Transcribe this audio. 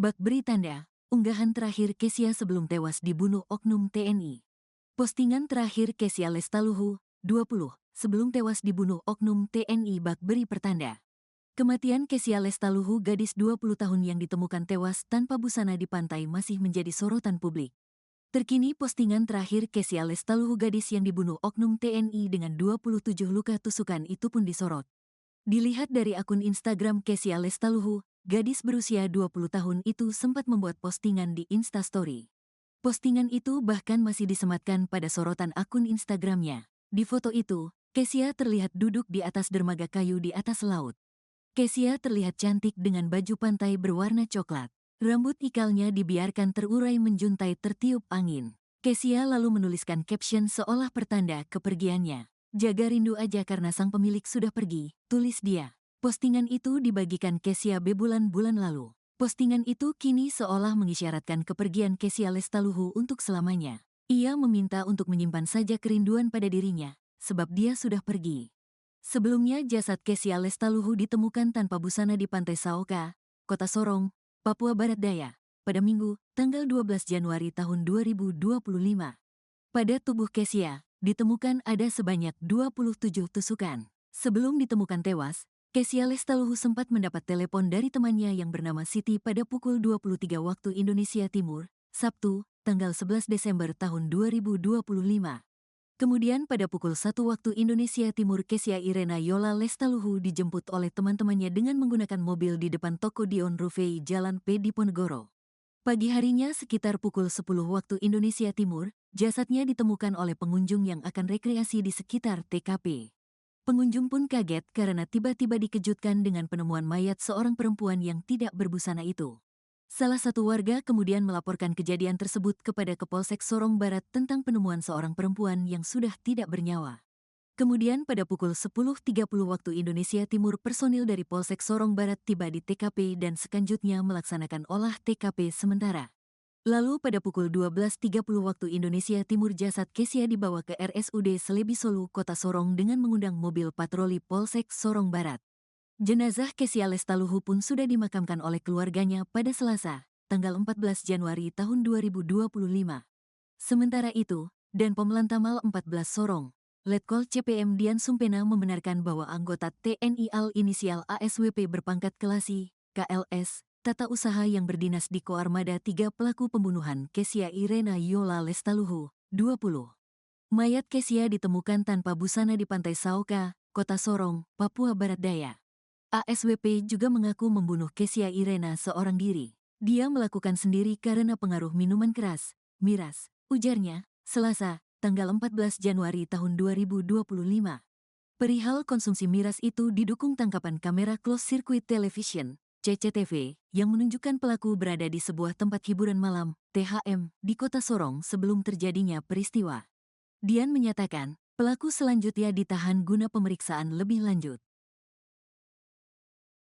Bak beri tanda, unggahan terakhir Kezia sebelum tewas dibunuh oknum TNI. Postingan terakhir Kezia Lestaluhu, 20, sebelum tewas dibunuh oknum TNI bak beri pertanda. Kematian Kezia Lestaluhu, gadis 20 tahun yang ditemukan tewas tanpa busana di pantai, masih menjadi sorotan publik. Terkini postingan terakhir Kezia Lestaluhu, gadis yang dibunuh oknum TNI dengan 27 luka tusukan itu pun disorot. Dilihat dari akun Instagram Kezia Lestaluhu, gadis berusia 20 tahun itu sempat membuat postingan di Instastory. Postingan itu bahkan masih disematkan pada sorotan akun Instagramnya. Di foto itu, Kezia terlihat duduk di atas dermaga kayu di atas laut. Kezia terlihat cantik dengan baju pantai berwarna coklat. Rambut ikalnya dibiarkan terurai menjuntai tertiup angin. Kezia lalu menuliskan caption seolah pertanda kepergiannya. "Jaga rindu aja karena sang pemilik sudah pergi," tulis dia. Postingan itu dibagikan Kezia bulan-bulan lalu. Postingan itu kini seolah mengisyaratkan kepergian Kezia Lestaluhu untuk selamanya. Ia meminta untuk menyimpan saja kerinduan pada dirinya, sebab dia sudah pergi. Sebelumnya jasad Kezia Lestaluhu ditemukan tanpa busana di Pantai Saoka, Kota Sorong, Papua Barat Daya, pada Minggu, tanggal 12 Januari tahun 2025. Pada tubuh Kezia, ditemukan ada sebanyak 27 tusukan. Sebelum ditemukan tewas, Kezia Lestaluhu sempat mendapat telepon dari temannya yang bernama Siti pada pukul 23 waktu Indonesia Timur, Sabtu, tanggal 11 Desember tahun 2025. Kemudian pada pukul 1 waktu Indonesia Timur, Kezia Irena Yola Lestaluhu dijemput oleh teman-temannya dengan menggunakan mobil di depan toko Dion Rufei Jalan P. Diponegoro. Pagi harinya sekitar pukul 10 waktu Indonesia Timur, jasadnya ditemukan oleh pengunjung yang akan rekreasi di sekitar TKP. Pengunjung pun kaget karena tiba-tiba dikejutkan dengan penemuan mayat seorang perempuan yang tidak berbusana itu. Salah satu warga kemudian melaporkan kejadian tersebut kepada Kapolsek Sorong Barat tentang penemuan seorang perempuan yang sudah tidak bernyawa. Kemudian pada pukul 10.30 waktu Indonesia Timur, personil dari Polsek Sorong Barat tiba di TKP dan selanjutnya melaksanakan olah TKP sementara. Lalu pada pukul 12.30 waktu Indonesia Timur, jasad Kezia dibawa ke RSUD Selebisolu, Kota Sorong dengan mengundang mobil patroli Polsek Sorong Barat. Jenazah Kezia Lestaluhu pun sudah dimakamkan oleh keluarganya pada Selasa, tanggal 14 Januari tahun 2025. Sementara itu, Danpom Lantamal 14 Sorong, Letkol CPM Dian Sumpena membenarkan bahwa anggota TNI AL inisial ASWP berpangkat Kelasi, KLS, tata usaha yang berdinas di Koarmada 3 pelaku pembunuhan Kezia Irena Yola Lestaluhu, 20. Mayat Kezia ditemukan tanpa busana di Pantai Saoka, Kota Sorong, Papua Barat Daya. ASWP juga mengaku membunuh Kezia Irena seorang diri. Dia melakukan sendiri karena pengaruh minuman keras, miras, ujarnya, Selasa, tanggal 14 Januari tahun 2025. Perihal konsumsi miras itu didukung tangkapan kamera closed circuit television, CCTV, yang menunjukkan pelaku berada di sebuah tempat hiburan malam, THM, di Kota Sorong sebelum terjadinya peristiwa. Dian menyatakan, pelaku selanjutnya ditahan guna pemeriksaan lebih lanjut.